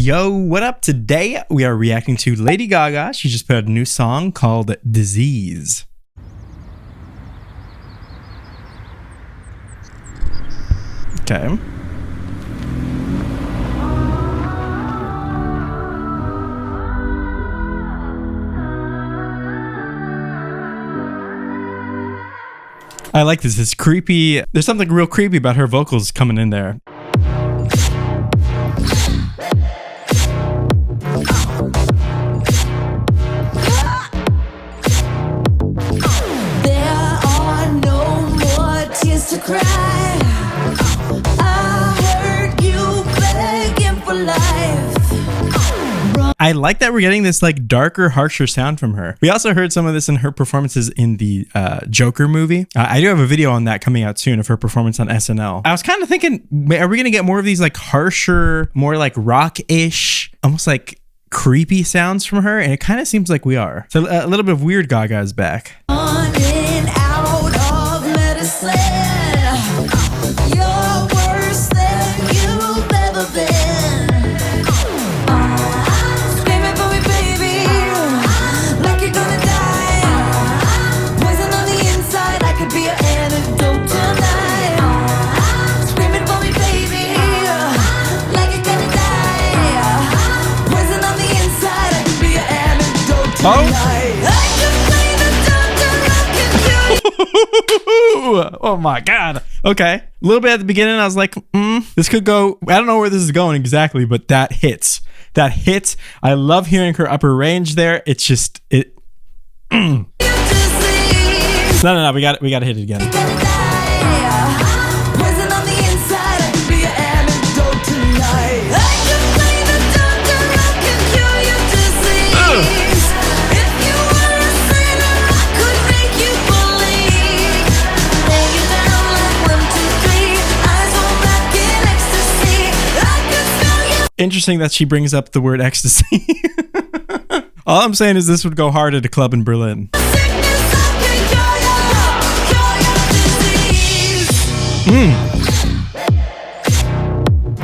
Yo, what up? Today we are reacting to Lady Gaga. She just put out a new song called Disease. Okay. I like this. It's creepy. There's something real creepy about her vocals coming in there. To cry. I heard you begging for life. I like that we're getting this like darker, harsher sound from her. We also heard some of this in her performances in the Joker movie. I do have a video on that coming out soon of her performance on SNL. I was kind of thinking, are we gonna get more of these like harsher, more like rock-ish, almost like creepy sounds from her? And it kind of seems like we are. So a little bit of Weird Gaga is back. On and out of medicine. You're worse than you've ever been. Screaming for me, baby, like you're gonna die. Poison on the inside, I could be an antidote tonight. Screaming for me, baby, like you're gonna die. Poison on the inside, I could be an antidote tonight. I could play the doctor, I can cure you. Oh my God. Okay. A little bit at the beginning, I was like, this could go. I don't know where this is going exactly, but that hits. That hits. I love hearing her upper range there. It's just, it. No. We got to hit it again. Interesting that she brings up the word ecstasy. All I'm saying is this would go hard at a club in Berlin.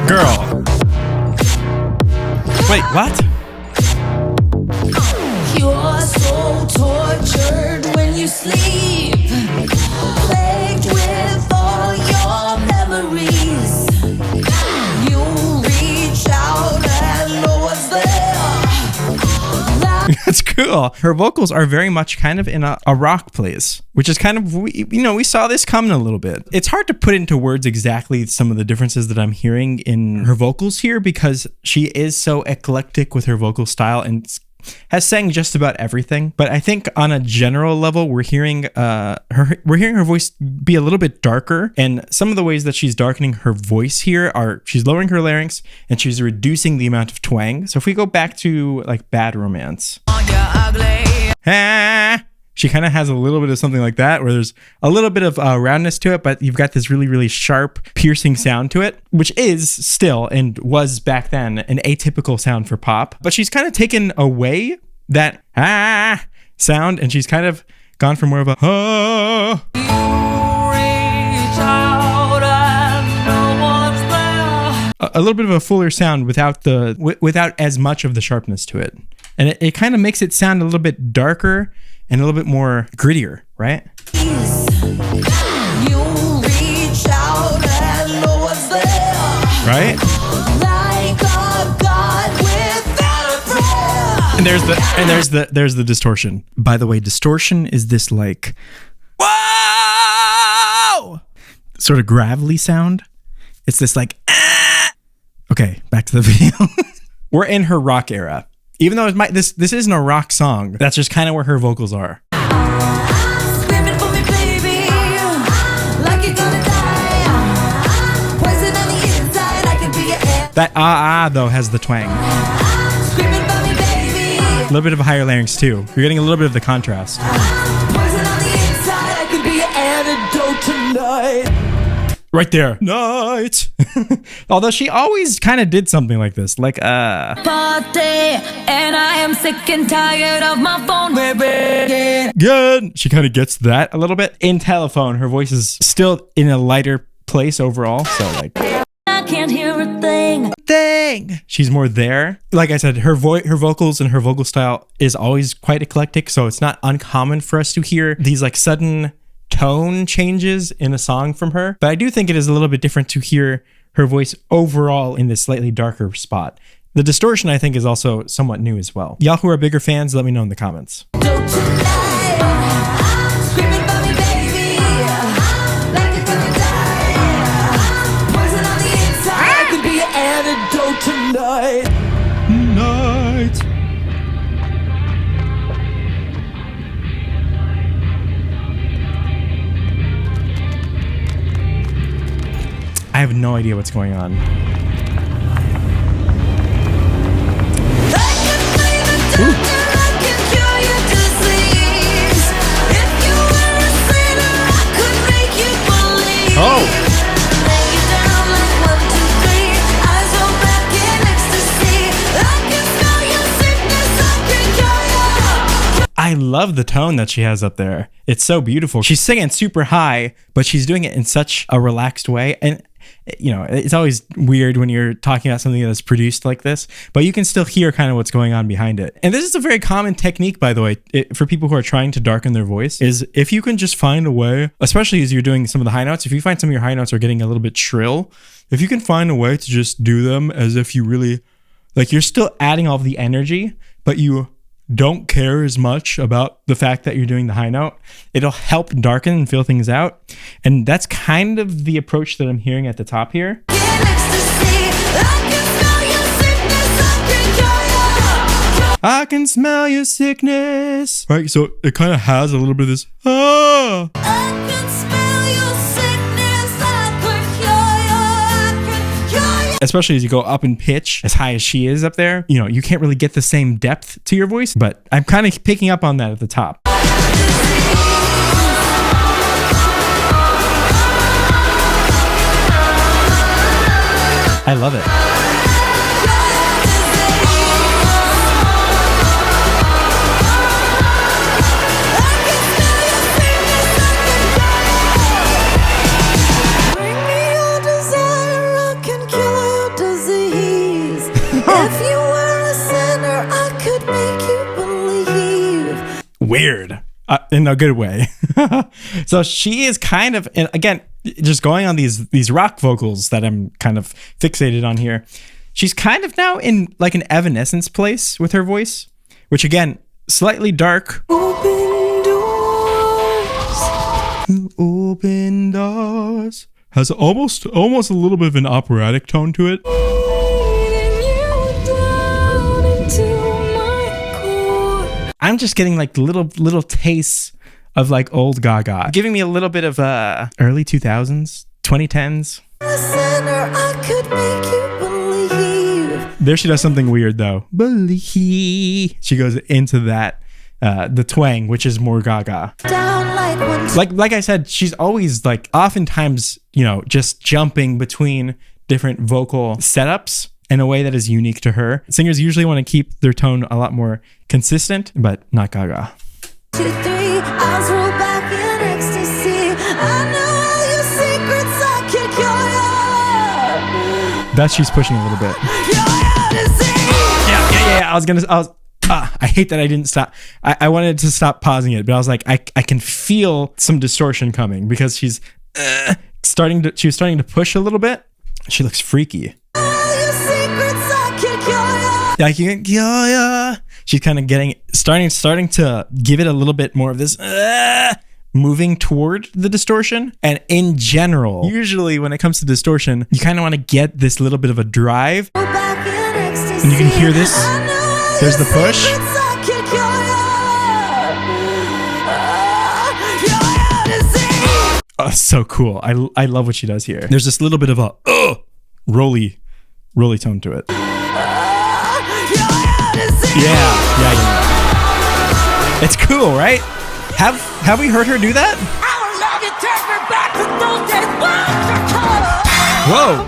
Girl. Wait, what? You're so tortured when you sleep, plagued with all your memories. You reach out and no one's there. That's cool. Her vocals are very much kind of in a rock place, which is kind of, we saw this coming a little bit. It's hard to put into words exactly some of the differences that I'm hearing in her vocals here because she is so eclectic with her vocal style and has sang just about everything. But I think on a general level, we're hearing her voice be a little bit darker. And some of the ways that she's darkening her voice here are she's lowering her larynx and she's reducing the amount of twang. So if we go back to like Bad Romance, she kind of has a little bit of something like that where there's a little bit of roundness to it, but you've got this really, really sharp, piercing sound to it, which is still and was back then an atypical sound for pop. But she's kind of taken away that sound and she's kind of gone for more of a little bit of a fuller sound without as much of the sharpness to it. And it kind of makes it sound a little bit darker and a little bit more grittier, right? You reach out and no one's there. Right? Like a god without a prayer. And there's the distortion. By the way, distortion is this like whoa sort of gravelly sound. It's this like Okay, back to the video. We're in her rock era. Even though this isn't a rock song, that's just kind of where her vocals are. Screaming for me, baby, like you're gonna die. Poison on the inside, I could be your air. That though has the twang. Screaming for me, baby. A little bit of a higher larynx too. You're getting a little bit of the contrast. Poison on the inside, I could be your antidote tonight. Right there. Night. Although she always kind of did something like this. Like, Party, and I am sick and tired of my phone ringing. Good. She kind of gets that a little bit. In Telephone, her voice is still in a lighter place overall. So like. I can't hear a thing. She's more there. Like I said, her vocals and her vocal style is always quite eclectic, so it's not uncommon for us to hear these like sudden tone changes in a song from her. But I do think it is a little bit different to hear her voice overall in this slightly darker spot. The distortion, I think, is also somewhat new as well. Y'all who are bigger fans, let me know in the comments. I have no idea what's going on. Oh! I love the tone that she has up there. It's so beautiful. She's singing super high, but she's doing it in such a relaxed way. And, you know, it's always weird when you're talking about something that's produced like this, but you can still hear kind of what's going on behind it. And this is a very common technique, by the way, for people who are trying to darken their voice, is if you can just find a way, especially as you're doing some of the high notes, if you find some of your high notes are getting a little bit shrill, if you can find a way to just do them as if you really, like you're still adding all of the energy, but you don't care as much about the fact that you're doing the high note, it'll help darken and fill things out. And that's kind of the approach that I'm hearing at the top here. I can smell your sickness. Right, so it kind of has a little bit of this, ah. Especially as you go up in pitch, as high as she is up there, you know, you can't really get the same depth to your voice, but I'm kind of picking up on that at the top. I love it. If you were a sinner, I could make you believe. Weird. In a good way. So she is kind of, and again, just going on these rock vocals that I'm kind of fixated on here. She's kind of now in like an Evanescence place with her voice, which again, slightly dark. Open doors. Open doors. Has almost a little bit of an operatic tone to it. I'm just getting like little tastes of like old Gaga, giving me a little bit of early 2000s, 2010s. There she does something weird though. Believe. She goes into that the twang, which is more Gaga. Like I said, she's always like oftentimes, you know, just jumping between different vocal setups in a way that is unique to her. Singers usually want to keep their tone a lot more consistent, but not Gaga. 2, 3, eyes roll back in ecstasy. I know all your secrets, I can cure you. That she's pushing a little bit. Yeah. I hate that I didn't stop. I wanted to stop pausing it, but I was like, I can feel some distortion coming because she's starting to push a little bit. She looks freaky. Like you can cure ya. She's kind of starting to give it a little bit more of this moving toward the distortion. And in general, usually when it comes to distortion, you kind of want to get this little bit of a drive. And you can hear this. There's the push. Oh, so cool. I love what she does here. There's this little bit of a rolly tone to it. Yeah. It's cool, right? Have we heard her do that? Whoa.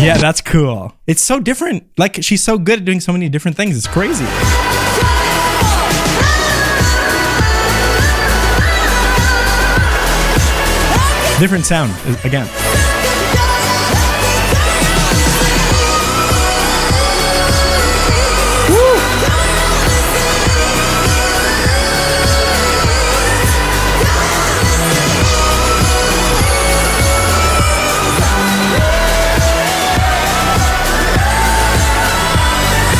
Yeah, that's cool. It's so different. Like, she's so good at doing so many different things. It's crazy. Different sound again.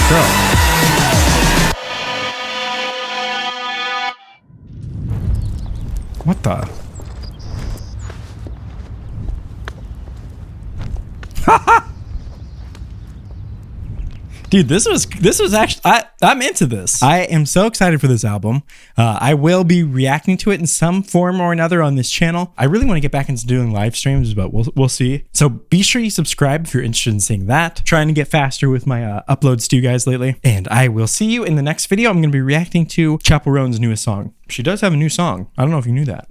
Girl. What the? Dude, this was actually, I'm into this. I am so excited for this album. I will be reacting to it in some form or another on this channel. I really want to get back into doing live streams, but we'll see. So be sure you subscribe if you're interested in seeing that. Trying to get faster with my uploads to you guys lately. And I will see you in the next video. I'm going to be reacting to Chappell Roan's newest song. She does have a new song. I don't know if you knew that.